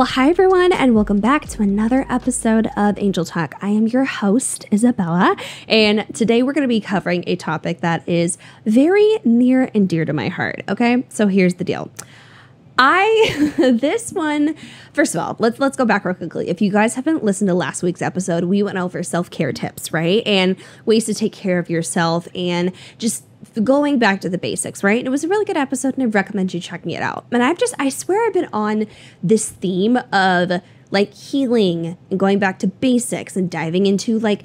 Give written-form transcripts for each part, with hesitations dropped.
Well, hi everyone, and welcome back to another episode of Angel Talk. I am your host, Isabella, and today we're going to be covering a topic that is very near and dear to my heart, okay? So here's the deal. This one, first of all, let's go back real quickly. If you guys haven't listened to last week's episode, we went over self-care tips, right? And ways to take care of yourself and just going back to the basics, right? And it was a really good episode and I recommend you checking it out. And I swear I've been on this theme of like healing and going back to basics and diving into like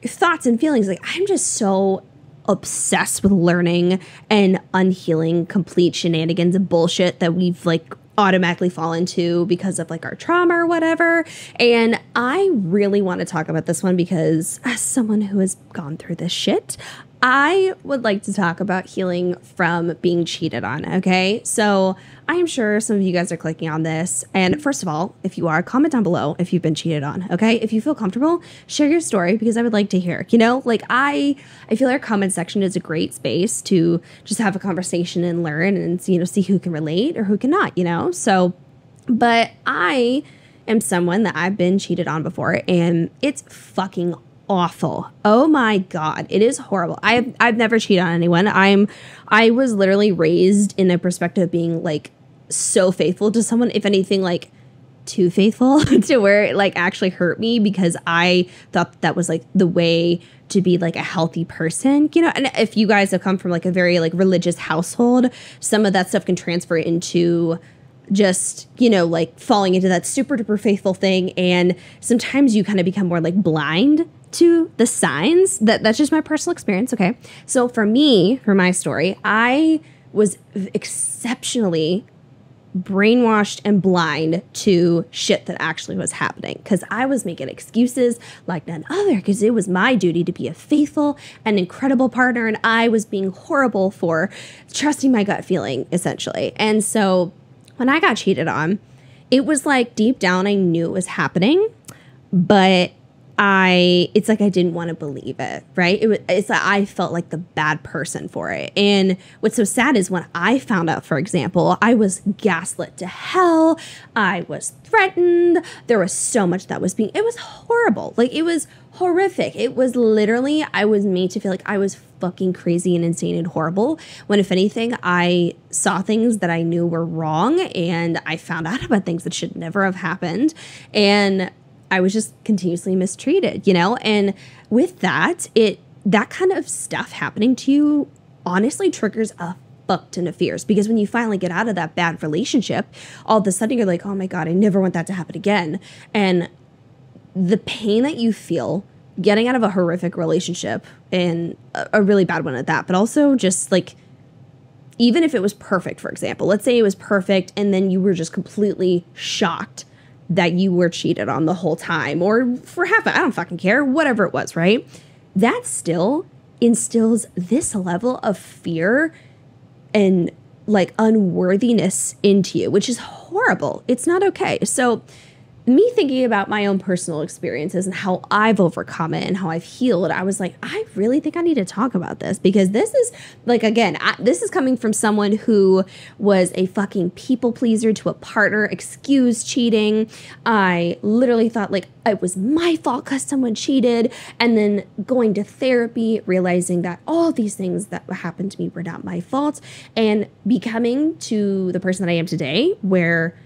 thoughts and feelings. Like I'm just so obsessed with learning and unhealing complete shenanigans and bullshit that we've like automatically fall into because of like our trauma or whatever. And I really want to talk about this one because as someone who has gone through this shit, I would like to talk about healing from being cheated on, okay? So I'm sure some of you guys are clicking on this. And first of all, if you are, comment down below if you've been cheated on, okay? If you feel comfortable, share your story because I would like to hear, like I feel our comment section is a great space to just have a conversation and learn and, see who can relate or who cannot, So, but I am someone that I've been cheated on before and it's fucking awful. Oh my God. It is horrible. I've never cheated on anyone. I was literally raised in a perspective of being like so faithful to someone, if anything, like too faithful to where it like actually hurt me because I thought that was like the way to be like a healthy person, and if you guys have come from like a very like religious household, some of that stuff can transfer into just, like falling into that super duper faithful thing. And sometimes you kind of become more like blind to the signs. That's just my personal experience. Okay. So for me, for my story, I was exceptionally brainwashed and blind to shit that actually was happening because I was making excuses like none other because it was my duty to be a faithful and incredible partner. And I was being horrible for trusting my gut feeling essentially. And so when I got cheated on, it was like deep down, I knew it was happening, but it's like I didn't want to believe it, right? It's like I felt like the bad person for it. And what's so sad is when I found out, for example, I was gaslit to hell. I was threatened. There was so much that was it was horrible. Like it was horrific. It was literally, I was made to feel like I was fucking crazy and insane and horrible. When if anything, I saw things that I knew were wrong and I found out about things that should never have happened. And I was just continuously mistreated, and with that, that kind of stuff happening to you honestly triggers a fuck ton of fears because when you finally get out of that bad relationship, all of a sudden you're like, oh my God, I never want that to happen again. And the pain that you feel getting out of a horrific relationship and a really bad one at that, but also just like, even if it was perfect, for example, let's say it was perfect and then you were just completely shocked that you were cheated on the whole time or for half, I don't fucking care, whatever it was, right? That still instills this level of fear and like unworthiness into you, which is horrible. It's not okay. So me thinking about my own personal experiences and how I've overcome it and how I've healed, I was like, I really think I need to talk about this because this is like, again, this is coming from someone who was a fucking people pleaser to a partner, excused cheating. I literally thought like it was my fault because someone cheated, and then going to therapy, realizing that all these things that happened to me were not my fault, and becoming to the person that I am today where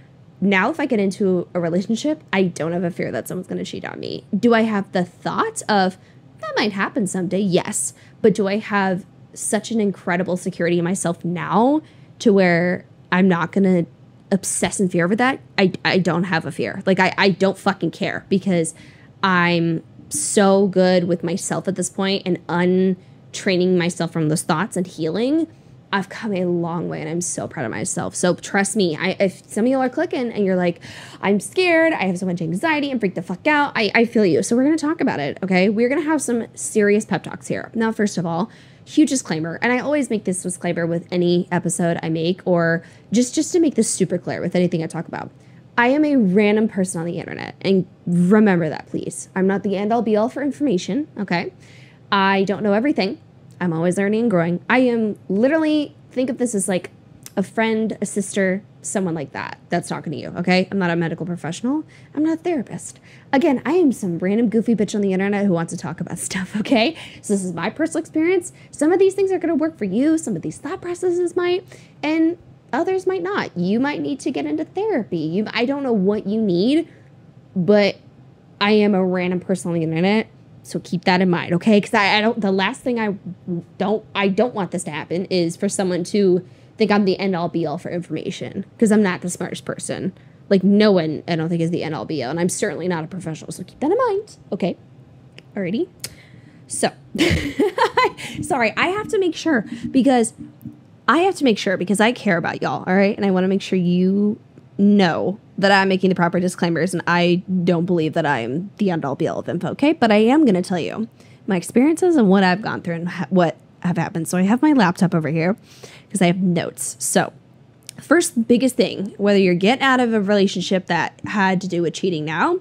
now, if I get into a relationship, I don't have a fear that someone's going to cheat on me. Do I have the thought of that might happen someday? Yes. But do I have such an incredible security in myself now to where I'm not going to obsess in fear over that? I don't have a fear. Like, I don't fucking care because I'm so good with myself at this point and untraining myself from those thoughts and healing. I've come a long way and I'm so proud of myself. So trust me, if some of y'all are clicking and you're like, I'm scared, I have so much anxiety and freak the fuck out, I feel you. So we're going to talk about it, okay? We're going to have some serious pep talks here. Now, first of all, huge disclaimer, and I always make this disclaimer with any episode I make or just to make this super clear with anything I talk about. I am a random person on the internet, and remember that, please. I'm not the end-all be-all for information, okay? I don't know everything. I'm always learning and growing. I am literally, think of this as like a friend, a sister, someone like that that's talking to you, okay? I'm not a medical professional. I'm not a therapist. Again, I am some random goofy bitch on the internet who wants to talk about stuff, okay? So this is my personal experience. Some of these things are going to work for you. Some of these thought processes might, and others might not. You might need to get into therapy. I don't know what you need, but I am a random person on the internet. So keep that in mind, okay? Because I don't, the last thing I don't want this to happen is for someone to think I'm the end all be all for information, because I'm not the smartest person. Like, no one, I don't think, is the end all be all, and I'm certainly not a professional. So keep that in mind, okay? Alrighty. So, sorry, I have to make sure because I care about y'all, all right? And I want to make sure you know that I'm making the proper disclaimers, and I don't believe that I'm the end all be all of info, okay? But I am going to tell you my experiences and what I've gone through and what have happened. So I have my laptop over here because I have notes. So first biggest thing, whether you're getting out of a relationship that had to do with cheating now,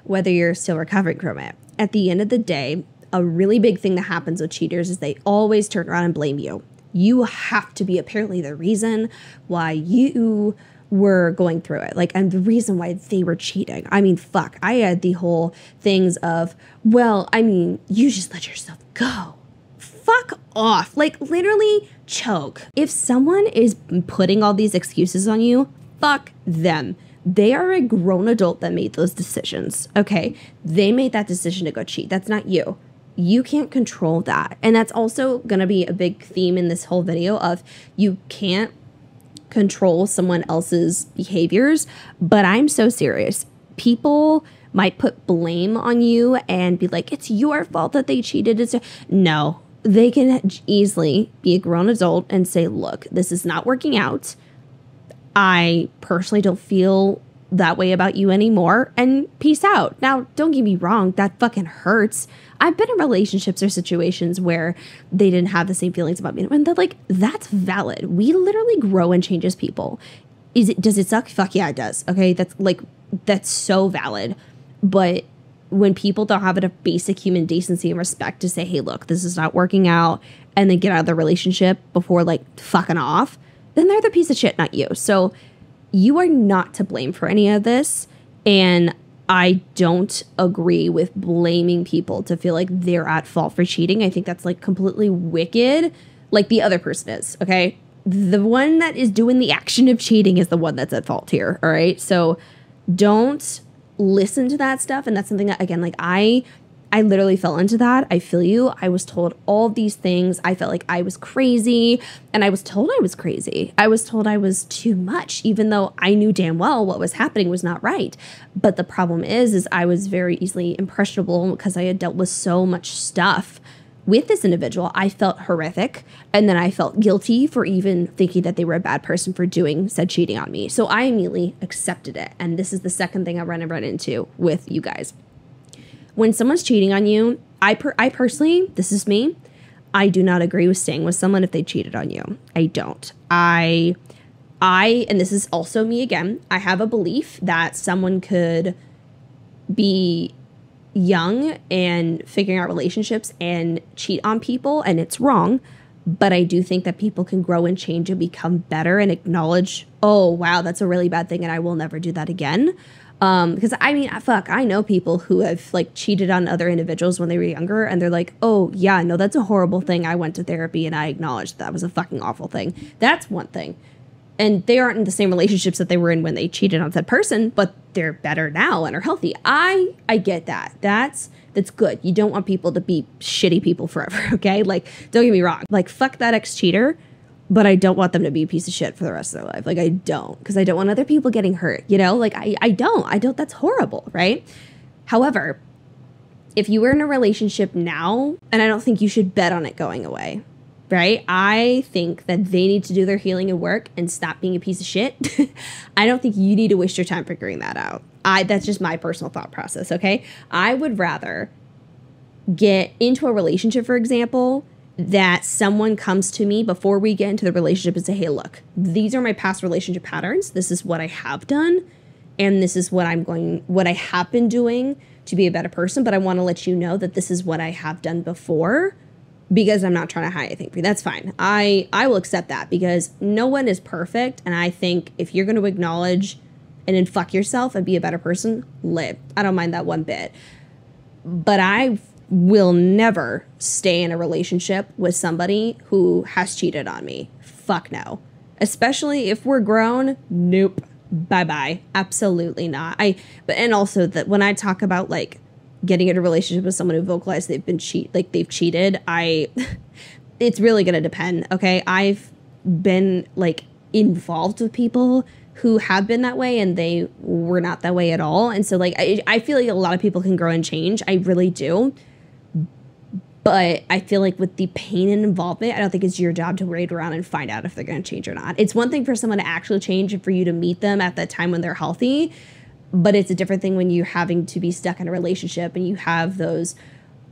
whether you're still recovering from it, at the end of the day, a really big thing that happens with cheaters is they always turn around and blame you. You have to be apparently the reason why you were going through it. Like, and the reason why they were cheating. I mean, fuck, I had the whole things of, well, I mean, you just let yourself go. Fuck off. Like, literally choke. If someone is putting all these excuses on you, fuck them. They are a grown adult that made those decisions, okay? They made that decision to go cheat. That's not you. You can't control that. And that's also going to be a big theme in this whole video of you can't control someone else's behaviors. But I'm so serious. People might put blame on you and be like, it's your fault that they cheated. No, they can easily be a grown adult and say, look, this is not working out. I personally don't feel that way about you anymore, and peace out. Now, don't get me wrong, that fucking hurts. I've been in relationships or situations where they didn't have the same feelings about me, and they're like, that's valid. We literally grow and change as people. Does it suck? Fuck yeah, it does. Okay, that's so valid. But when people don't have a basic human decency and respect to say, hey, look, this is not working out, and then get out of the relationship before like fucking off, then they're the piece of shit, not you. So you are not to blame for any of this. And I don't agree with blaming people to feel like they're at fault for cheating. I think that's like completely wicked, like the other person is, okay? The one that is doing the action of cheating is the one that's at fault here, all right? So don't listen to that stuff. And that's something that, again, like I literally fell into that. I feel you. I was told all these things. I felt like I was crazy, and I was told I was crazy. I was told I was too much, even though I knew damn well what was happening was not right. But the problem is I was very easily impressionable because I had dealt with so much stuff with this individual. I felt horrific, and then I felt guilty for even thinking that they were a bad person for doing said cheating on me. So I immediately accepted it. And this is the second thing I run into with you guys. When someone's cheating on you, I personally, this is me, I do not agree with staying with someone if they cheated on you. I don't. I, and this is also me again, I have a belief that someone could be young and figuring out relationships and cheat on people, and it's wrong. But I do think that people can grow and change and become better and acknowledge, oh, wow, that's a really bad thing and I will never do that again. Because I mean, fuck, I know people who have like cheated on other individuals when they were younger, and they're like, oh yeah, no, that's a horrible thing. I went to therapy and I acknowledged that was a fucking awful thing. That's one thing. And they aren't in the same relationships that they were in when they cheated on said person, but they're better now and are healthy. I get that. That's good. You don't want people to be shitty people forever, okay? Like, don't get me wrong. Like, fuck that ex-cheater. But I don't want them to be a piece of shit for the rest of their life. Like, I don't. Because I don't want other people getting hurt, you know? Like, I don't. That's horrible, right? However, if you were in a relationship now, and I don't think you should bet on it going away, right? I think that they need to do their healing and work and stop being a piece of shit. I don't think you need to waste your time figuring that out. That's just my personal thought process, okay? I would rather get into a relationship, for example, that someone comes to me before we get into the relationship and say, hey, look, these are my past relationship patterns. This is what I have done. And this is what I have been doing to be a better person. But I want to let you know that this is what I have done before. because I'm not trying to hide anything for you. That's fine. I will accept that because no one is perfect. And I think if you're going to acknowledge and then fuck yourself and be a better person, live. I don't mind that one bit. But I will never stay in a relationship with somebody who has cheated on me. Fuck no. Especially if we're grown. Nope. Bye-bye. Absolutely not. And also that when I talk about like getting in a relationship with someone who vocalized they've cheated, it's really going to depend. Okay. I've been like involved with people who have been that way and they were not that way at all. And so like, I feel like a lot of people can grow and change. I really do. But I feel like with the pain and involvement, I don't think it's your job to wait around and find out if they're going to change or not. It's one thing for someone to actually change and for you to meet them at that time when they're healthy. But it's a different thing when you're having to be stuck in a relationship and you have those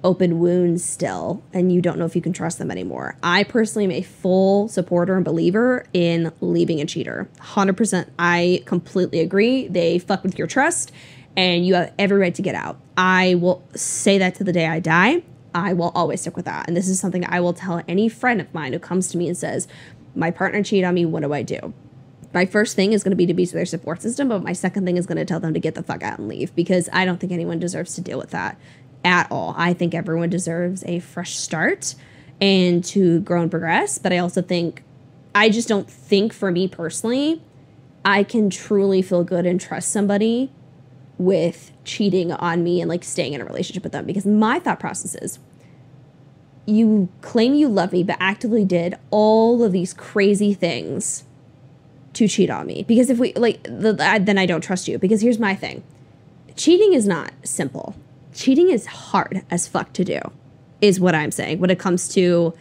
open wounds still and you don't know if you can trust them anymore. I personally am a full supporter and believer in leaving a cheater. 100%. I completely agree. They fuck with your trust and you have every right to get out. I will say that to the day I die. I will always stick with that. And this is something I will tell any friend of mine who comes to me and says, my partner cheated on me, what do I do? My first thing is going to be their support system, but my second thing is going to tell them to get the fuck out and leave because I don't think anyone deserves to deal with that at all. I think everyone deserves a fresh start and to grow and progress. But I also think, I just don't think for me personally, I can truly feel good and trust somebody with cheating on me and like staying in a relationship with them because my thought process is you claim you love me but actively did all of these crazy things to cheat on me because if we like then I don't trust you because here's my thing. Cheating is not simple. Cheating is hard as fuck to do is what I'm saying when it comes to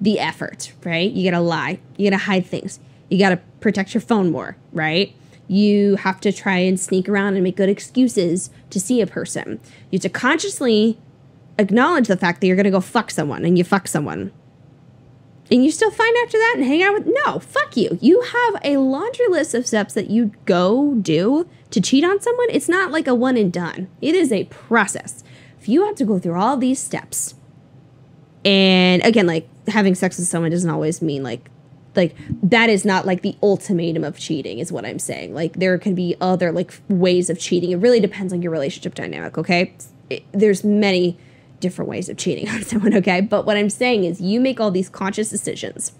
the effort, right? You gotta lie, you gotta hide things, you gotta protect your phone more, right? You have to try and sneak around and make good excuses to see a person. You have to consciously acknowledge the fact that you're going to go fuck someone and you fuck someone. And you still find after that and hang out with... No, fuck you. You have a laundry list of steps that you go do to cheat on someone. It's not like a one and done. It is a process. If you have to go through all these steps, and again, like having sex with someone doesn't always mean like that is not like the ultimatum of cheating is what I'm saying. Like there can be other like ways of cheating. It really depends on your relationship dynamic, okay? There's many different ways of cheating on someone, okay? But what I'm saying is you make all these conscious decisions.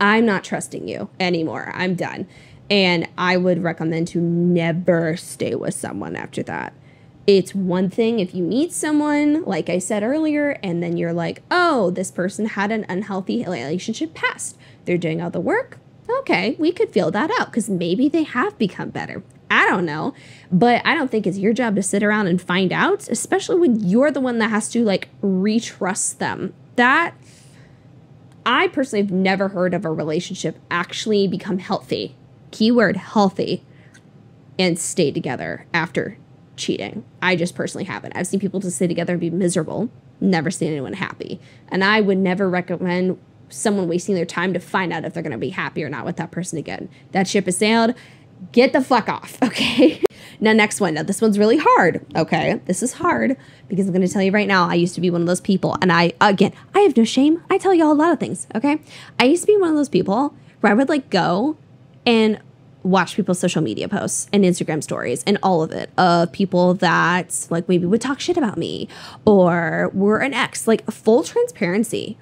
I'm not trusting you anymore. I'm done. And I would recommend to never stay with someone after that. It's one thing if you meet someone, like I said earlier, and then you're like, oh, this person had an unhealthy relationship past. They're doing all the work. Okay, we could feel that out because maybe they have become better. I don't know. But I don't think it's your job to sit around and find out, especially when you're the one that has to like retrust them. That I personally have never heard of a relationship actually become healthy. Keyword healthy and stay together after cheating. I just personally haven't. I've seen people just stay together and be miserable. Never seen anyone happy. And I would never recommend someone wasting their time to find out if they're going to be happy or not with that person again. That ship has sailed. Get the fuck off, okay? Now, next one. Now, this one's really hard, okay? This is hard because I'm going to tell you right now, I used to be one of those people. And I have no shame. I tell you all a lot of things, okay? I used to be one of those people where I would like go and watch people's social media posts and Instagram stories and all of it of people that like maybe would talk shit about me or were an ex, like full transparency.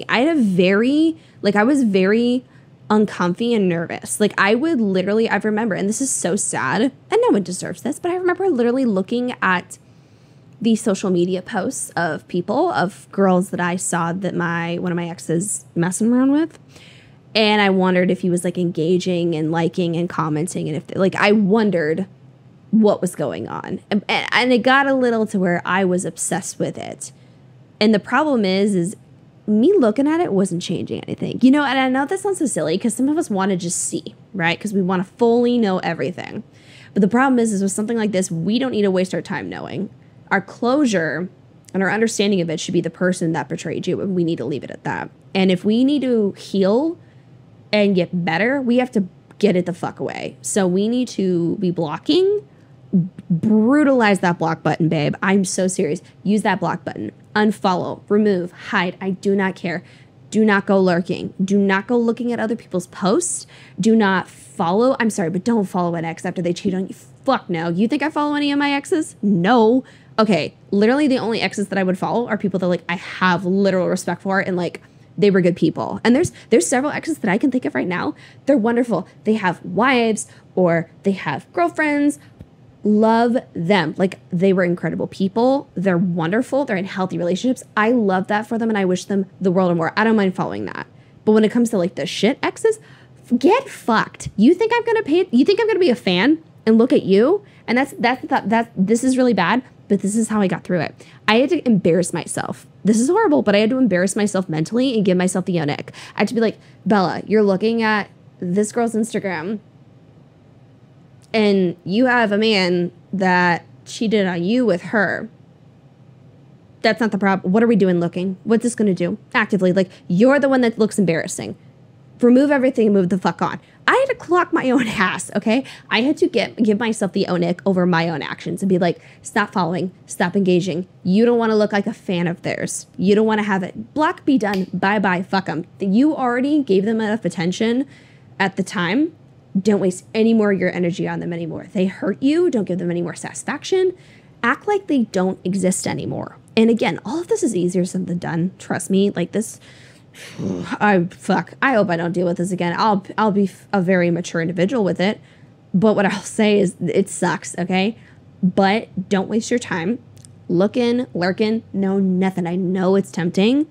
I had I was very uncomfy and nervous. Like I would literally, I remember, and this is so sad and no one deserves this, but I remember literally looking at the social media posts of people, of girls that I saw that one of my exes messing around with. And I wondered if he was like engaging and liking and commenting. And if like, I wondered what was going on. And it got a little to where I was obsessed with it. And the problem is me looking at it wasn't changing anything. You know, and I know that sounds so silly because some of us want to just see, right? Because we want to fully know everything. But the problem is with something like this, we don't need to waste our time knowing. Our closure and our understanding of it should be the person that betrayed you. And we need to leave it at that. And if we need to heal and get better, we have to get it the fuck away. So we need to be blocking Brutalize that block button, babe. I'm so serious. Use that block button. Unfollow, remove, hide. I do not care. Do not go lurking. Do not go looking at other people's posts. Do not follow. I'm sorry, but don't follow an ex after they cheat on you. Fuck no. You think I follow any of my exes? No. Okay, literally the only exes that I would follow are people that like I have literal respect for and like they were good people. And there's several exes that I can think of right now. They're wonderful. They have wives or they have girlfriends. Love them. Like they were incredible people. They're wonderful. They're in healthy relationships. I love that for them and I wish them the world and more. I don't mind following that. But when it comes to like the shit exes, get fucked. You think I'm gonna be a fan and look at you? And that's this is really bad, but this is how I got through it. I had to embarrass myself. This is horrible, but I had to embarrass myself mentally and give myself the ick. I had to be like, Bella, you're looking at this girl's Instagram and you have a man that cheated on you with her. That's not the problem. What are we doing looking? What's this going to do? Actively, like, you're the one that looks embarrassing. Remove everything and move the fuck on. I had to clock my own ass, okay? I had to give myself the ick over my own actions and be like, stop following, stop engaging. You don't want to look like a fan of theirs. You don't want to have it. Block, be done. Bye-bye, fuck them. You already gave them enough attention at the time. Don't waste any more of your energy on them anymore. They hurt you. Don't give them any more satisfaction. Act like they don't exist anymore. And again, all of this is easier said than done. Trust me. Like this, I hope I don't deal with this again. I'll be a very mature individual with it. But what I'll say is it sucks, okay? But don't waste your time looking, lurking. No, nothing. I know it's tempting.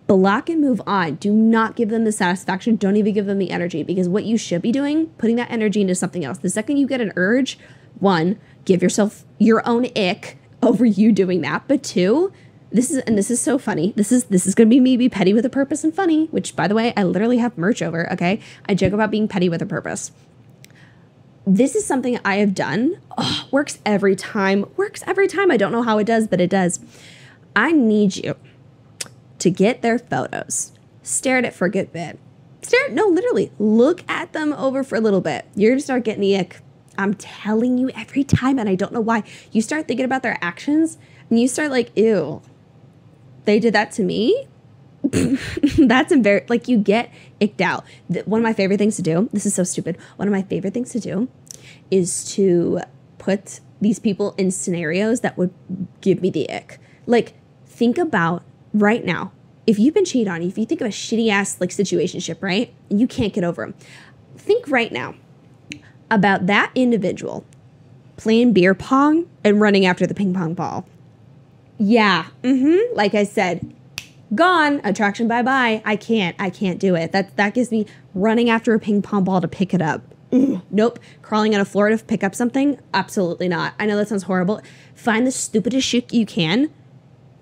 Block and move on. Do not give them the satisfaction. Don't even give them the energy because what you should be doing, putting that energy into something else. The second you get an urge, one, give yourself your own ick over you doing that. But two, this is so funny. This is going to be me be petty with a purpose and funny, which by the way, I literally have merch over, okay? I joke about being petty with a purpose. This is something I have done. Oh, works every time. Works every time. I don't know how it does, but it does. I need you to get their photos, stare at it for a good bit. Literally, look at them over for a little bit. You're gonna start getting the ick. I'm telling you every time, and I don't know why. You start thinking about their actions, and you start like, ew, they did that to me? That's embarrassing. Like, you get icked out. One of my favorite things to do, this is so stupid, one of my favorite things to do is to put these people in scenarios that would give me the ick. Like, think about right now, if you've been cheated on, if you think of a shitty ass like situationship, right? And you can't get over them. Think right now about that individual playing beer pong and running after the ping pong ball. Yeah. Like I said, gone. Attraction bye-bye. I can't do it. That gives me running after a ping pong ball to pick it up. Nope. Crawling on a floor to pick up something? Absolutely not. I know that sounds horrible. Find the stupidest shit you can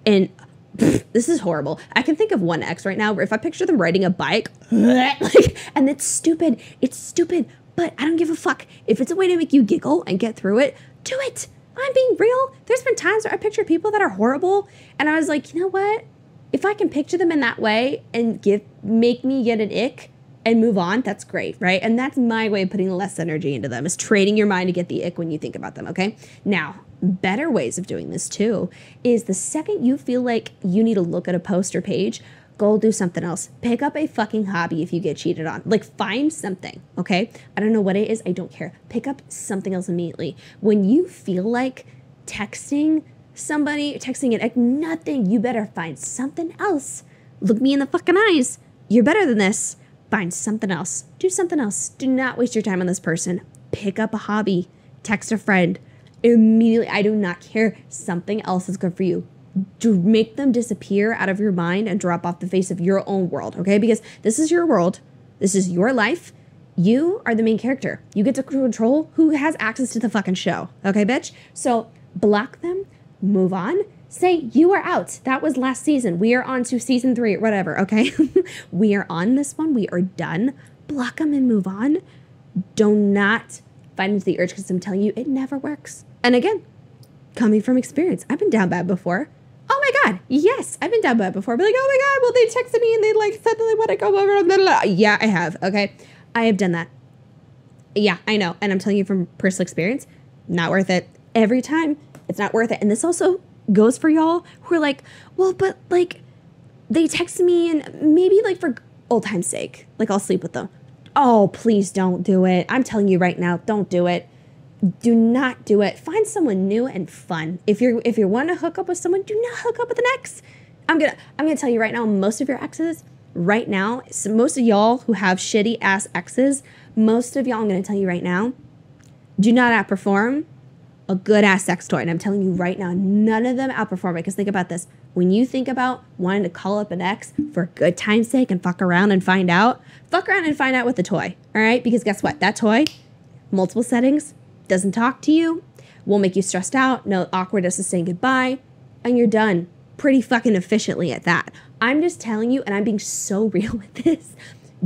and this is horrible. I can think of one ex right now where if I picture them riding a bike, like, and it's stupid, but I don't give a fuck. If it's a way to make you giggle and get through it, do it. I'm being real. There's been times where I picture people that are horrible, and I was like, you know what? If I can picture them in that way and make me get an ick and move on, that's great, right? And that's my way of putting less energy into them, is trading your mind to get the ick when you think about them, okay? Now, better ways of doing this too is the second you feel like you need to look at a post or page, go do something else. Pick up a fucking hobby if you get cheated on. Like, find something, okay? I don't know what it is. I don't care. Pick up something else immediately. When you feel like texting somebody, texting an ex, nothing, you better find something else. Look me in the fucking eyes. You're better than this. Find something else. Do something else. Do not waste your time on this person. Pick up a hobby. Text a friend. Immediately, I do not care. Something else is good for you. To make them disappear out of your mind and drop off the face of your own world, okay? Because this is your world. This is your life. You are the main character. You get to control who has access to the fucking show, okay, bitch? So block them, move on. Say, you are out. That was last season. We are on to season 3 or whatever, okay? We are on this one. We are done. Block them and move on. Do not find into the urge because I'm telling you, it never works. And again, coming from experience, I've been down bad before. Oh my God, yes, I've been down bad before. Be like, oh my God, well, they texted me and they like said that they want to come over. Blah, blah, blah. Yeah, I have, okay? I have done that. Yeah, I know. And I'm telling you from personal experience, not worth it. every time. It's not worth it. And this also goes for y'all who are like, well, but like they text me and maybe like for old time's sake, like I'll sleep with them. Oh, please don't do it. I'm telling you right now, don't do it. Do not do it. Find someone new and fun. If you're wanting to hook up with someone, do not hook up with an ex. I'm gonna tell you right now, most of your exes right now, so most of y'all who have shitty ass exes, most of y'all, I'm gonna tell you right now, do not outperform a good ass sex toy. And I'm telling you right now, none of them outperform it. Because think about this. When you think about wanting to call up an ex for good time's sake and fuck around and find out with the toy. All right? Because guess what? That toy, multiple settings, doesn't talk to you, won't make you stressed out, no awkwardness of saying goodbye, and you're done pretty fucking efficiently at that. I'm just telling you, and I'm being so real with this,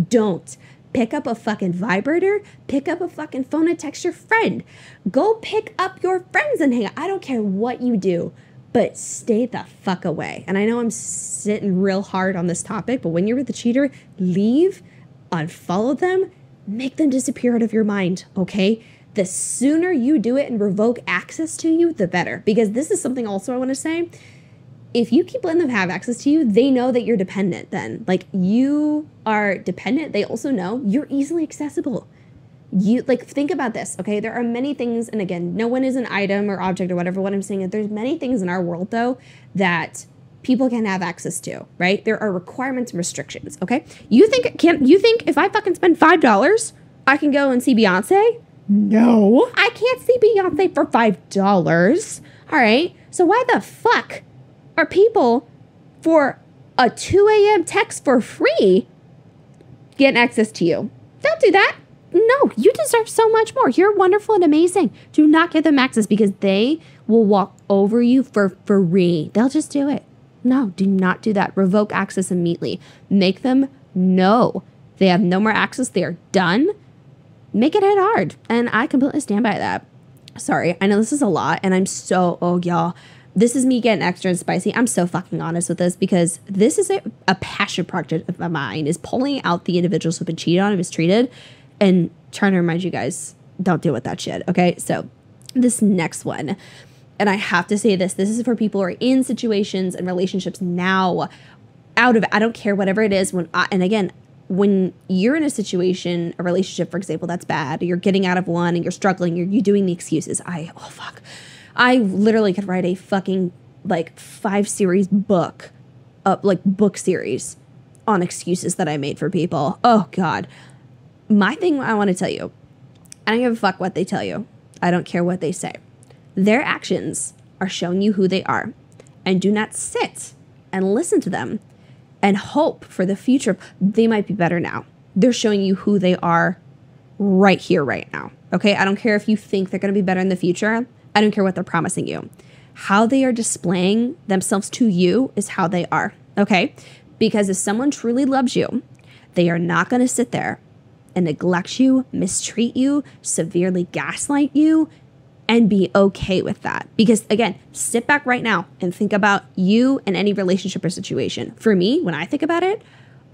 don't. Pick up a fucking vibrator. Pick up a fucking phone and text your friend. Go pick up your friends and hang out. I don't care what you do, but stay the fuck away. And I know I'm sitting real hard on this topic, but when you're with a cheater, leave, unfollow them, make them disappear out of your mind, okay? The sooner you do it and revoke access to you, the better. Because this is something also I want to say. If you keep letting them have access to you, they know that you're dependent then. Like, you are dependent. They also know you're easily accessible. You, like, think about this, okay? There are many things, and again, no one is an item or object or whatever. What I'm saying is there's many things in our world, though, that people can have access to, right? There are requirements and restrictions, okay? You think if I fucking spend $5, I can go and see Beyonce? No. I can't see Beyonce for $5. All right? So why the fuck are people for a 2 a.m. text for free getting access to you? Don't do that. No, you deserve so much more. You're wonderful and amazing. Do not give them access because they will walk over you for free. They'll just do it. No, do not do that. Revoke access immediately. Make them know they have no more access. They are done. Make it hit hard. And I completely stand by that. Sorry, I know this is a lot and I'm so, y'all. This is me getting extra and spicy. I'm so fucking honest with this because this is a passion project of mine, is pulling out the individuals who've been cheated on and mistreated and trying to remind you guys, don't deal with that shit, okay? So this next one, and I have to say this is for people who are in situations and relationships now, out of it, I don't care, whatever it is, and again, when you're in a situation, a relationship, for example, that's bad, you're getting out of one and you're struggling, you're doing the excuses. I literally could write a fucking like 5-series book, book series on excuses that I made for people. Oh God. My thing I want to tell you, I don't give a fuck what they tell you. I don't care what they say. Their actions are showing you who they are, and do not sit and listen to them and hope for the future. They might be better now. They're showing you who they are right here, right now. Okay. I don't care if you think they're going to be better in the future. I don't care what they're promising you. How they are displaying themselves to you is how they are, okay? Because if someone truly loves you, they are not going to sit there and neglect you, mistreat you, severely gaslight you, and be okay with that. Because again, sit back right now and think about you and any relationship or situation. For me, when I think about it,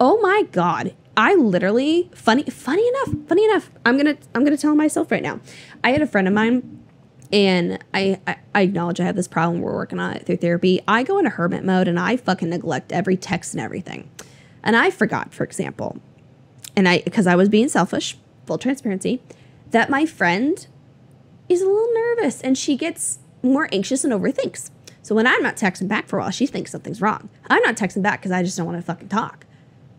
oh my God, I literally, funny enough, I'm gonna tell myself right now. I had a friend of mine, and I acknowledge I have this problem. We're working on it through therapy. I go into hermit mode and I fucking neglect every text and everything. And I forgot, for example, because I was being selfish, full transparency, that my friend is a little nervous and she gets more anxious and overthinks. So when I'm not texting back for a while, she thinks something's wrong. I'm not texting back because I just don't want to fucking talk.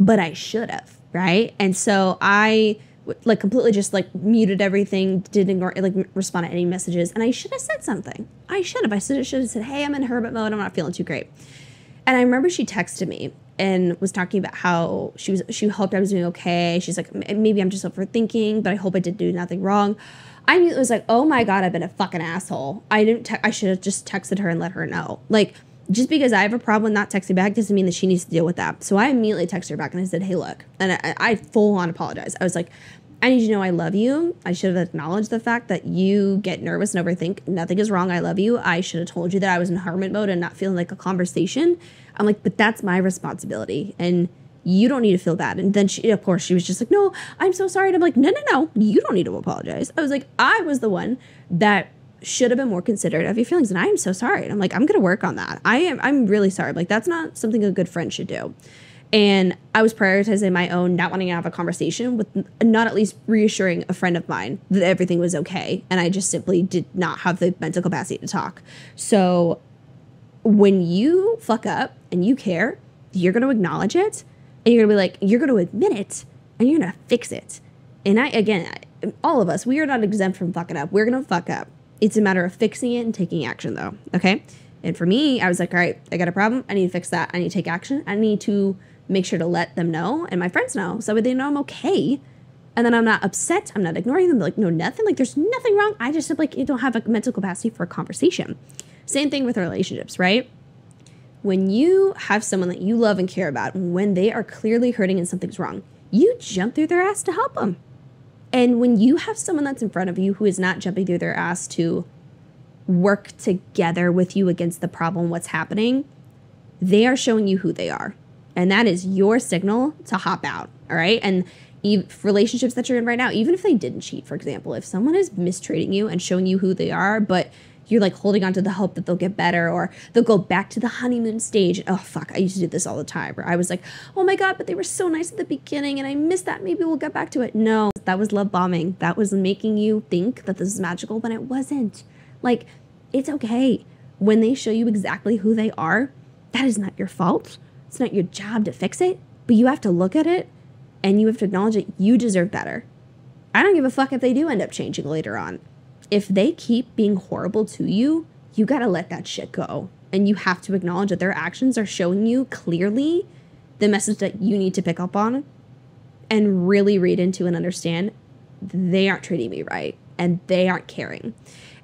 But I should have, right? And so I completely just muted everything, didn't ignore, respond to any messages. And I should have said something. I should have said, hey, I'm in hermit mode. I'm not feeling too great. And I remember she texted me and was talking about how she hoped I was doing okay. She's like, maybe I'm just overthinking, but I hope I did do nothing wrong. I immediately was like, oh my God, I've been a fucking asshole. I should have just texted her and let her know. Just because I have a problem with not texting back doesn't mean that she needs to deal with that. So I immediately texted her back and I said, hey, look. And I full on apologized. I was like, I need you to know I love you. I should have acknowledged the fact that you get nervous and overthink. Nothing is wrong. I love you. I should have told you that I was in hermit mode and not feeling like a conversation. I'm like, but that's my responsibility. And you don't need to feel bad. And then she was just like, no, I'm so sorry. And I'm like, no. You don't need to apologize. I was like, I was the one that should have been more considerate of your feelings. And I am so sorry. And I'm like, I'm going to work on that. I'm really sorry. Like, that's not something a good friend should do. And I was prioritizing my own not wanting to have a conversation with not at least reassuring a friend of mine that everything was okay. And I just simply did not have the mental capacity to talk. So when you fuck up and you care, you're going to acknowledge it. And you're going to be like, you're going to admit it. And you're going to fix it. And all of us, we are not exempt from fucking up. We're going to fuck up. It's a matter of fixing it and taking action, though. Okay? And for me, I was like, all right, I got a problem. I need to fix that. I need to take action. I need to make sure to let them know and my friends know so they know I'm okay. And then I'm not upset. I'm not ignoring them. They're like, no, nothing. Like, there's nothing wrong. I just simply don't have a mental capacity for a conversation. Same thing with relationships, right? When you have someone that you love and care about, when they are clearly hurting and something's wrong, you jump through their ass to help them. And when you have someone that's in front of you who is not jumping through their ass to work together with you against the problem, what's happening, they are showing you who they are. And that is your signal to hop out, all right? And relationships that you're in right now, even if they didn't cheat, for example, if someone is mistreating you and showing you who they are, but you're like holding on to the hope that they'll get better or they'll go back to the honeymoon stage. Oh, fuck, I used to do this all the time where I was like, oh my God, but they were so nice at the beginning and I missed that. Maybe we'll get back to it. No, that was love bombing. That was making you think that this is magical when it wasn't. Like, it's okay. When they show you exactly who they are, that is not your fault. It's not your job to fix it, but you have to look at it and you have to acknowledge that you deserve better. I don't give a fuck if they do end up changing later on. If they keep being horrible to you, you got to let that shit go. And you have to acknowledge that their actions are showing you clearly the message that you need to pick up on and really read into and understand they aren't treating me right and they aren't caring.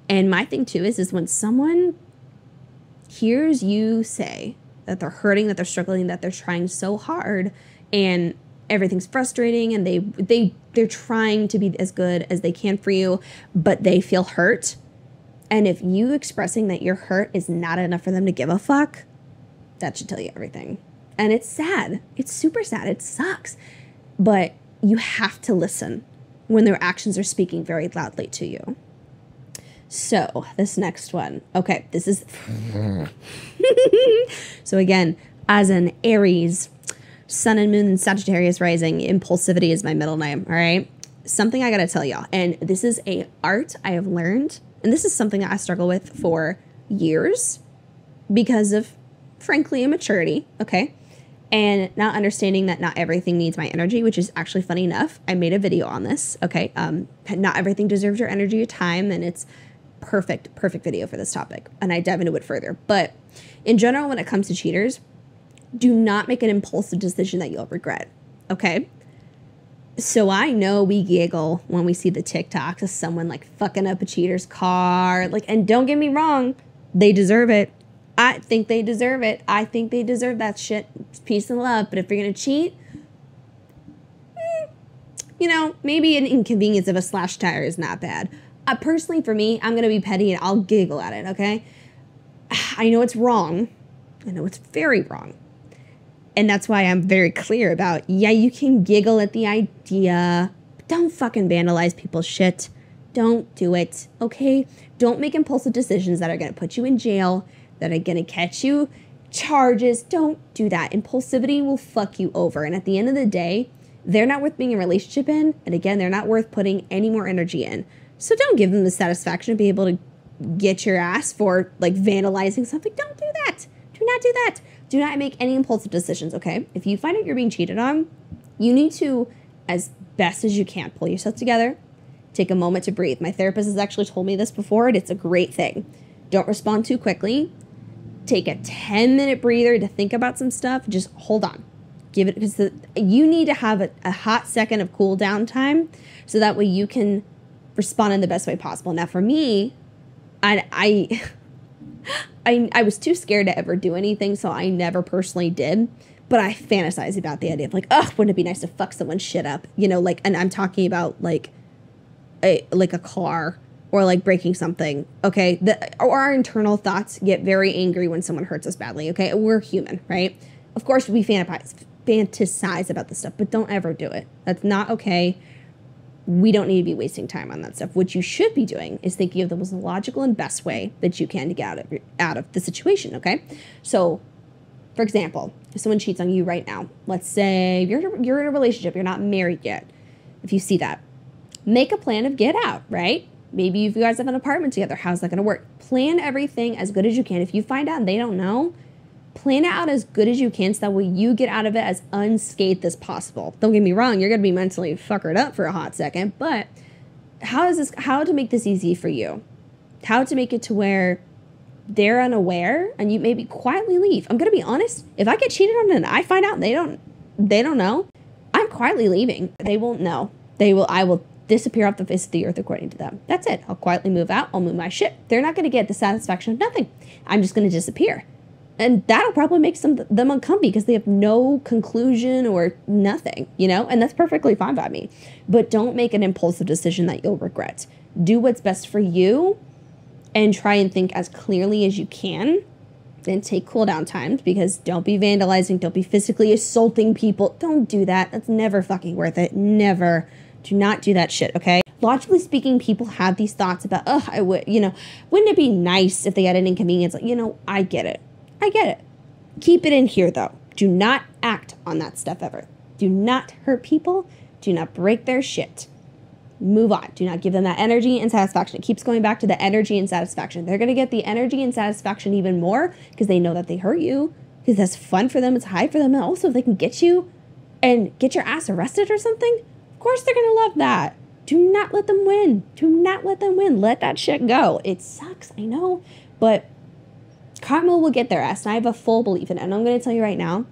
And my thing too is when someone hears you say that they're hurting, that they're struggling, that they're trying so hard and everything's frustrating and they're trying to be as good as they can for you, but they feel hurt. And if you expressing that you're hurt is not enough for them to give a fuck, that should tell you everything. And it's sad. It's super sad. It sucks. But you have to listen when their actions are speaking very loudly to you. So this next one. Okay, this is... So again, as an Aries, Sun and Moon and Sagittarius rising, impulsivity is my middle name, all right? Something I gotta tell y'all, and this is a art I have learned, and this is something that I struggle with for years because of, frankly, immaturity, okay? And not understanding that not everything needs my energy, which is actually funny enough. I made a video on this, okay? Not everything deserves your energy or time, and it's perfect video for this topic. And I dive into it further. But in general, when it comes to cheaters, do not make an impulsive decision that you'll regret, okay? So I know we giggle when we see the TikToks of someone like fucking up a cheater's car. Like, and don't get me wrong, they deserve it. I think they deserve it. I think they deserve that shit. It's peace and love. But if you're going to cheat, maybe an inconvenience of a slashed tire is not bad. Personally, for me, I'm going to be petty and I'll giggle at it, okay? I know it's wrong. I know it's very wrong. And that's why I'm very clear about, yeah, you can giggle at the idea, but don't fucking vandalize people's shit. Don't do it, okay? Don't make impulsive decisions that are going to put you in jail, that are going to catch you charges. Don't do that. Impulsivity will fuck you over. And at the end of the day, they're not worth being in a relationship in. And again, they're not worth putting any more energy in. So don't give them the satisfaction of being able to get your ass for like vandalizing something. Don't do that. Do not do that. Do not make any impulsive decisions, okay? If you find out you're being cheated on, you need to, as best as you can, pull yourself together, take a moment to breathe. My therapist has actually told me this before, and it's a great thing. Don't respond too quickly. Take a 10-minute breather to think about some stuff. Just hold on. Give it, because you need to have a hot second of cool down time so that way you can respond in the best way possible. Now, for me, I was too scared to ever do anything, so I never personally did. But I fantasize about the idea of like, oh, wouldn't it be nice to fuck someone's shit up? And I'm talking about like a car or like breaking something. Okay, our internal thoughts get very angry when someone hurts us badly. Okay, we're human, right? Of course, we fantasize about this stuff, but don't ever do it. That's not okay. We don't need to be wasting time on that stuff. What you should be doing is thinking of the most logical and best way that you can to get out of the situation, okay? So, for example, if someone cheats on you right now, let's say you're in a relationship, you're not married yet. If you see that, make a plan of get out, right? Maybe if you guys have an apartment together, how's that going to work? Plan everything as good as you can. If you find out and they don't know, plan it out as good as you can so that way you get out of it as unscathed as possible. Don't get me wrong, you're going to be mentally fuckered up for a hot second, but how to make this easy for you? How to make it to where they're unaware and you maybe quietly leave. I'm going to be honest, if I get cheated on and I find out and they don't know, I'm quietly leaving. They won't know. I will disappear off the face of the earth according to them. That's it. I'll quietly move out. I'll move my shit. They're not going to get the satisfaction of nothing. I'm just going to disappear. And that'll probably make them uncomfy because they have no conclusion or nothing, you know? And that's perfectly fine by me. But don't make an impulsive decision that you'll regret. Do what's best for you and try and think as clearly as you can. Then take cool down times because don't be vandalizing. Don't be physically assaulting people. Don't do that. That's never fucking worth it. Never. Do not do that shit, okay? Logically speaking, people have these thoughts about, wouldn't it be nice if they had an inconvenience? Like, I get it. Keep it in here, though. Do not act on that stuff ever. Do not hurt people. Do not break their shit. Move on. Do not give them that energy and satisfaction. It keeps going back to the energy and satisfaction. They're going to get the energy and satisfaction even more because they know that they hurt you, because that's fun for them. It's high for them. And also, if they can get you and get your ass arrested or something, of course they're going to love that. Do not let them win. Do not let them win. Let that shit go. It sucks, I know, but karma will get their ass, and I have a full belief in it. And I'm going to tell you right now,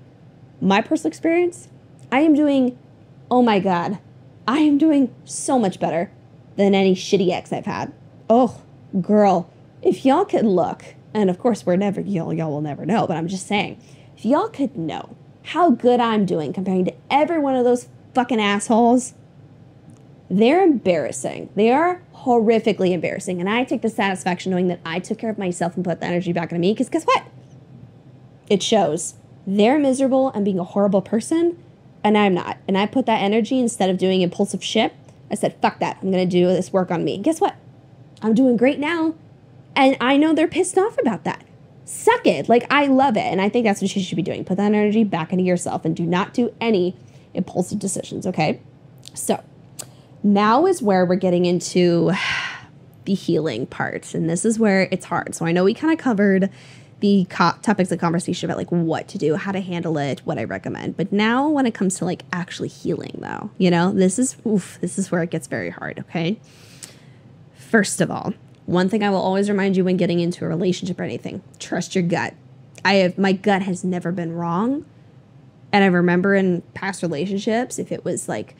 my personal experience, I am doing so much better than any shitty ex I've had. Oh, girl, if y'all could look, and of course y'all will never know, but I'm just saying, if y'all could know how good I'm doing comparing to every one of those fucking assholes, they're embarrassing. They are horrifically embarrassing. And I take the satisfaction knowing that I took care of myself and put the energy back into me, because guess what? It shows. They're miserable and being a horrible person, and I'm not. And I put that energy, instead of doing impulsive shit, I said, fuck that. I'm going to do this work on me. And guess what? I'm doing great now. And I know they're pissed off about that. Suck it. Like, I love it. And I think that's what you should be doing. Put that energy back into yourself and do not do any impulsive decisions, okay? So now is where we're getting into the healing part. And this is where it's hard. So I know we kind of covered the topics of conversation about like what to do, how to handle it, what I recommend. But now when it comes to like actually healing though, this is where it gets very hard, okay? First of all, one thing I will always remind you when getting into a relationship or anything, trust your gut. My gut has never been wrong. And I remember in past relationships, if it was like,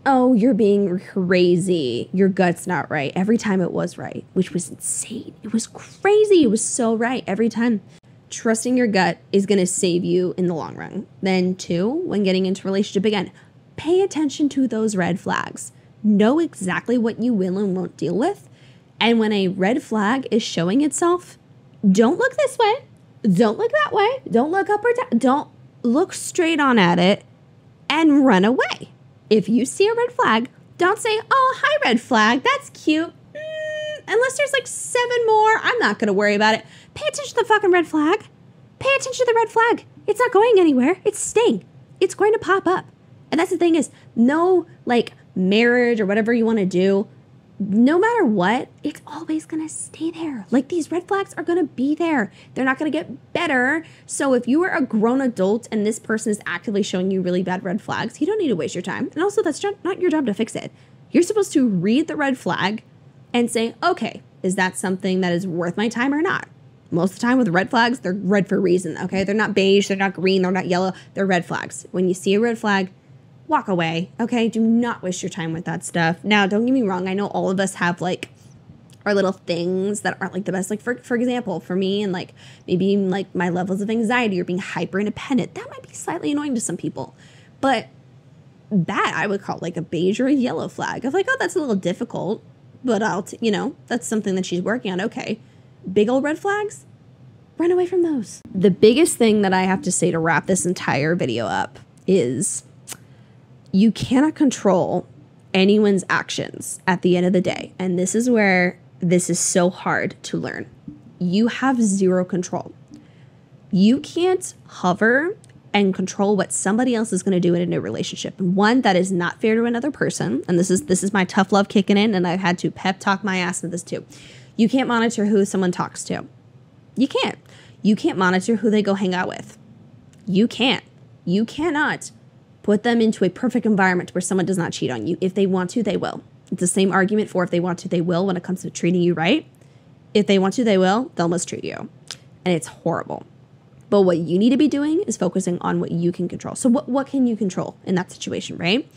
oh, you're being crazy, your gut's not right, every time it was right, which was insane. It was crazy. It was so right every time. Trusting your gut is going to save you in the long run. Then two, when getting into a relationship again, pay attention to those red flags. Know exactly what you will and won't deal with. And when a red flag is showing itself, don't look this way. Don't look that way. Don't look up or down. Don't look straight on at it and run away. If you see a red flag, don't say, oh, hi, red flag. That's cute. Unless there's like 7 more, I'm not going to worry about it. Pay attention to the fucking red flag. Pay attention to the red flag. It's not going anywhere. It's staying. It's going to pop up. And that's the thing is, no like marriage or whatever you want to do, no matter what, it's always going to stay there. Like these red flags are going to be there. They're not going to get better. So if you are a grown adult and this person is actively showing you really bad red flags, you don't need to waste your time. And also that's not your job to fix it. You're supposed to read the red flag and say, okay, is that something that is worth my time or not? Most of the time with red flags, they're red for a reason, okay? They're not beige, they're not green, they're not yellow, they're red flags. When you see a red flag, walk away, okay? Do not waste your time with that stuff. Now, don't get me wrong. I know all of us have like our little things that aren't like the best. Like for example, for me and like maybe like my levels of anxiety or being hyper independent, that might be slightly annoying to some people. But that I would call like a beige or a yellow flag of like, oh, that's a little difficult, but that's something that she's working on. Okay. Big old red flags, run away from those. The biggest thing that I have to say to wrap this entire video up is you cannot control anyone's actions at the end of the day. And this is where this is so hard to learn. You have zero control. You can't hover and control what somebody else is going to do in a new relationship. One, that is not fair to another person. And this is my tough love kicking in, and I've had to pep talk my ass into this too. You can't monitor who someone talks to. You can't. You can't monitor who they go hang out with. You can't. You cannot put them into a perfect environment where someone does not cheat on you. If they want to, they will. It's the same argument for if they want to, they will when it comes to treating you right. If they want to, they will. They'll mistreat you. And it's horrible. But what you need to be doing is focusing on what you can control. So what can you control in that situation, right?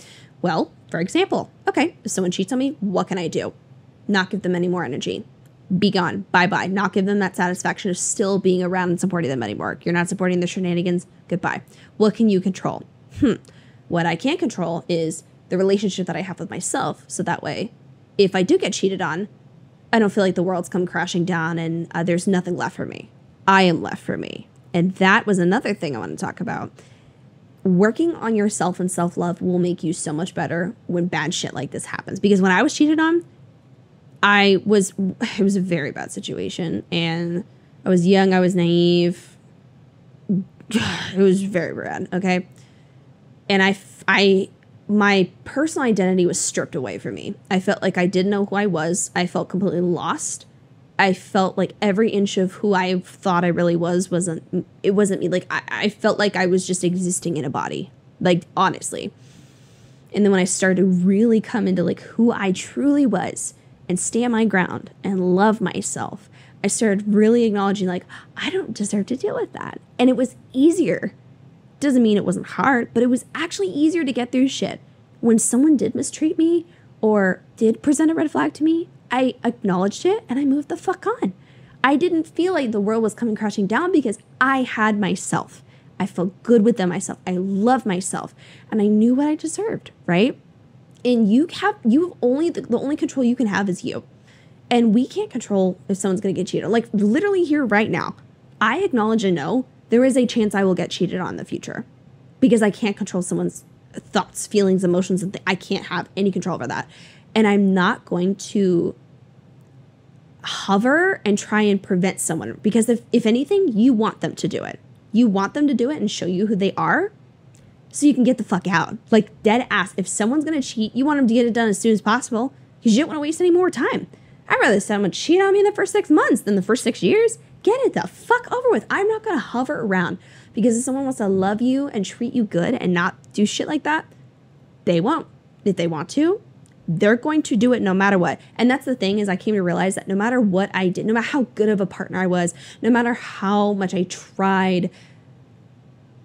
Well, for example, okay, if someone cheats on me, what can I do? Not give them any more energy. Be gone. Bye-bye. Not give them that satisfaction of still being around and supporting them anymore. You're not supporting their shenanigans. Goodbye. What can you control? What I can't control is the relationship that I have with myself. So that way, if I do get cheated on, I don't feel like the world's come crashing down and there's nothing left for me. I am left for me. And that was another thing I want to talk about. Working on yourself and self-love will make you so much better when bad shit like this happens. Because when I was cheated on, it was a very bad situation. And I was young, I was naive. It was very bad, okay? And my personal identity was stripped away from me. I felt like I didn't know who I was. I felt completely lost. I felt like every inch of who I thought I really wasn't me. Like, I felt like I was just existing in a body, like, honestly. And then when I started to really come into, like, who I truly was and stand my ground and love myself, I started really acknowledging, like, I don't deserve to deal with that. And it was easier. Doesn't mean it wasn't hard, but it was actually easier to get through shit. When someone did mistreat me or did present a red flag to me, I acknowledged it and I moved the fuck on. I didn't feel like the world was coming crashing down because I had myself. I felt good within myself. I loved myself and I knew what I deserved, right? And the only control you can have is you. And we can't control if someone's going to get cheated on. Like, literally here right now, I acknowledge and know there is a chance I will get cheated on in the future because I can't control someone's thoughts, feelings, emotions, and I can't have any control over that. And I'm not going to hover and try and prevent someone because if anything, you want them to do it. You want them to do it and show you who they are so you can get the fuck out. Like, dead ass. If someone's going to cheat, you want them to get it done as soon as possible because you don't want to waste any more time. I'd rather someone cheat on me in the first 6 months than the first 6 years. Get it the fuck over with. I'm not going to hover around because if someone wants to love you and treat you good and not do shit like that, they won't. If they want to, they're going to do it no matter what. And that's the thing is I came to realize that no matter what I did, no matter how good of a partner I was, no matter how much I tried,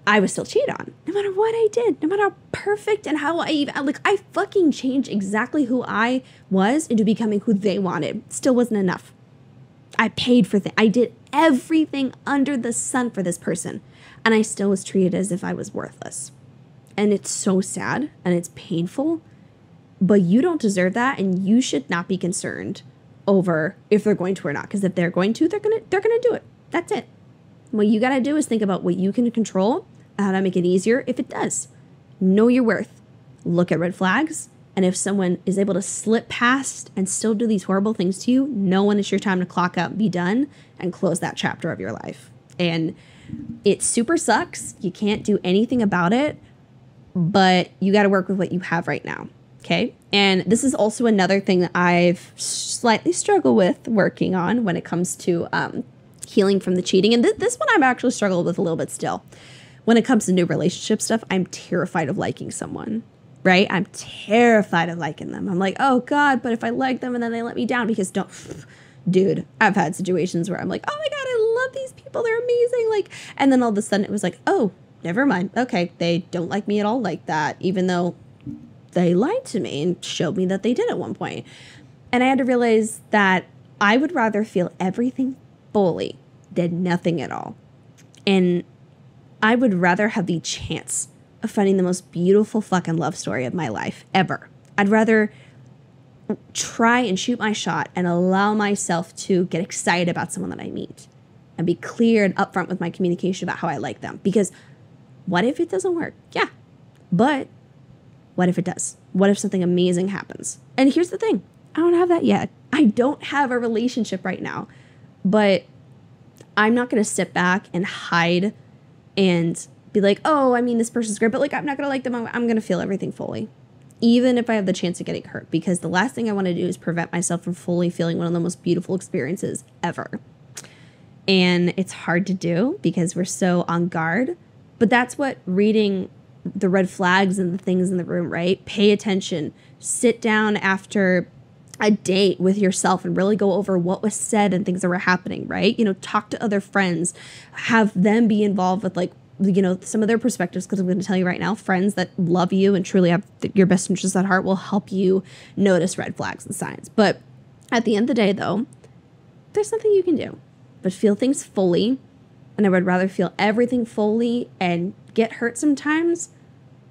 I was still cheated on. No matter what I did, no matter how perfect and how I fucking changed exactly who I was into becoming who they wanted. Still wasn't enough. I paid for things. I did everything under the sun for this person. And I still was treated as if I was worthless. And it's so sad and it's painful. But you don't deserve that, and you should not be concerned over if they're going to or not. Because if they're going to, they're gonna do it. That's it. What you gotta do is think about what you can control and how to make it easier if it does. Know your worth. Look at red flags. And if someone is able to slip past and still do these horrible things to you, know when it's your time to clock out, be done, and close that chapter of your life. And it super sucks. You can't do anything about it, but you got to work with what you have right now. Okay. And this is also another thing that I've slightly struggled with working on when it comes to healing from the cheating. And this one I've actually struggled with a little bit still. When it comes to new relationship stuff, I'm terrified of liking someone, right? I'm terrified of liking them. I'm like, oh God, but if I like them and then they let me down because dude, I've had situations where I'm like, oh my God, I love these people. They're amazing. Like, and then all of a sudden it was like, oh, never mind. Okay. They don't like me at all like that, even though they lied to me and showed me that they did at one point. And I had to realize that I would rather feel everything fully than nothing at all. And I would rather have the chance of finding the most beautiful fucking love story of my life ever. I'd rather try and shoot my shot and allow myself to get excited about someone that I meet and be clear and upfront with my communication about how I like them. Because what if it doesn't work? Yeah, but What if it does? What if something amazing happens? And here's the thing. I don't have that yet. I don't have a relationship right now. But I'm not going to sit back and hide and be like, oh, I mean, this person's great, but like, I'm not going to like them. I'm going to feel everything fully, even if I have the chance of getting hurt, because the last thing I want to do is prevent myself from fully feeling one of the most beautiful experiences ever. And it's hard to do because we're so on guard, but that's what reading the red flags and the things in the room, right? Pay attention, sit down after a date with yourself and really go over what was said and things that were happening, right? You know, talk to other friends, have them be involved with like, you know, some of their perspectives, because I'm going to tell you right now, friends that love you and truly have your best interests at heart will help you notice red flags and signs. But at the end of the day, though, there's nothing you can do but feel things fully. And I would rather feel everything fully and get hurt sometimes,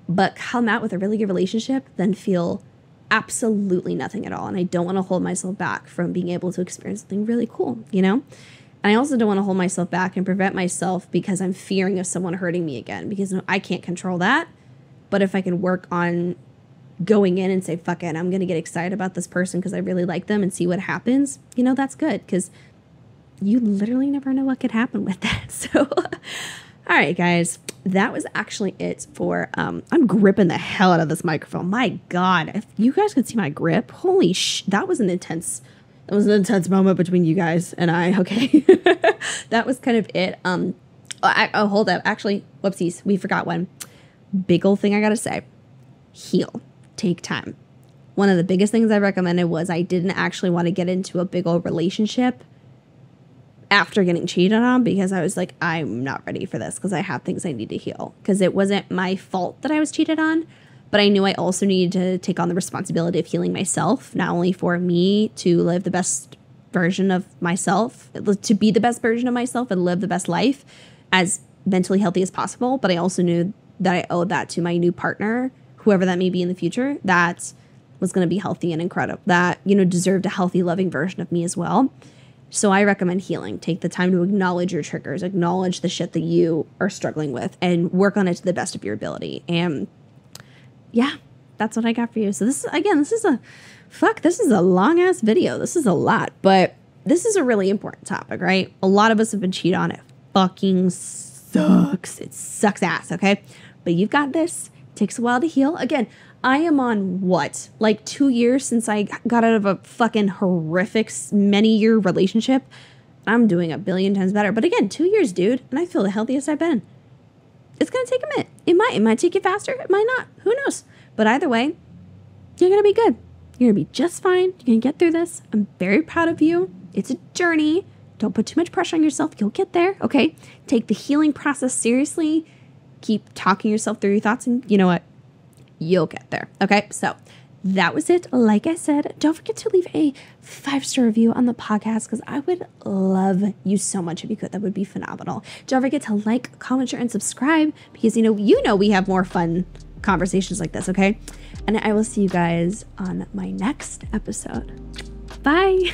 but come out with a really good relationship than feel absolutely nothing at all. And I don't want to hold myself back from being able to experience something really cool, you know? And I also don't want to hold myself back and prevent myself because I'm fearing of someone hurting me again, because I can't control that. But if I can work on going in and say, fuck it, I'm going to get excited about this person because I really like them and see what happens, you know, that's good, because you literally never know what could happen with that. So, all right, guys, that was actually it for, I'm gripping the hell out of this microphone. My God, if you guys could see my grip, holy that was an intense moment between you guys and I. Okay. That was kind of it. Hold up. Actually, whoopsies. We forgot one big old thing I got to say. Heal. Take time. One of the biggest things I recommended was I didn't actually want to get into a big old relationship after getting cheated on, because I was like, I'm not ready for this because I have things I need to heal, because it wasn't my fault that I was cheated on, but I knew I also needed to take on the responsibility of healing myself, not only for me to live the best version of myself, to be the best version of myself and live the best life as mentally healthy as possible, but I also knew that I owed that to my new partner, whoever that may be in the future, that was going to be healthy and incredible, that, you know, deserved a healthy, loving version of me as well. So I recommend healing. Take the time to acknowledge your triggers, acknowledge the shit that you are struggling with, and work on it to the best of your ability. And yeah, that's what I got for you. So this is a long ass video. This is a lot, but this is a really important topic, right? A lot of us have been cheated on. It fucking sucks. It sucks ass. Okay. But you've got this. It takes a while to heal. Again, I am on what, like 2 years since I got out of a fucking horrific many-year relationship. I'm doing a billion times better. But again, 2 years, dude, and I feel the healthiest I've been. It's going to take a minute. It might take you faster. It might not. Who knows? But either way, you're going to be good. You're going to be just fine. You're going to get through this. I'm very proud of you. It's a journey. Don't put too much pressure on yourself. You'll get there, okay? Take the healing process seriously. Keep talking yourself through your thoughts, and you know what? You'll get there. Okay, so that was it. Like I said, don't forget to leave a 5-star review on the podcast, because I would love you so much if you could. That would be phenomenal. Don't forget to like, comment, share, and subscribe, because you know we have more fun conversations like this. Okay, and I will see you guys on my next episode. Bye.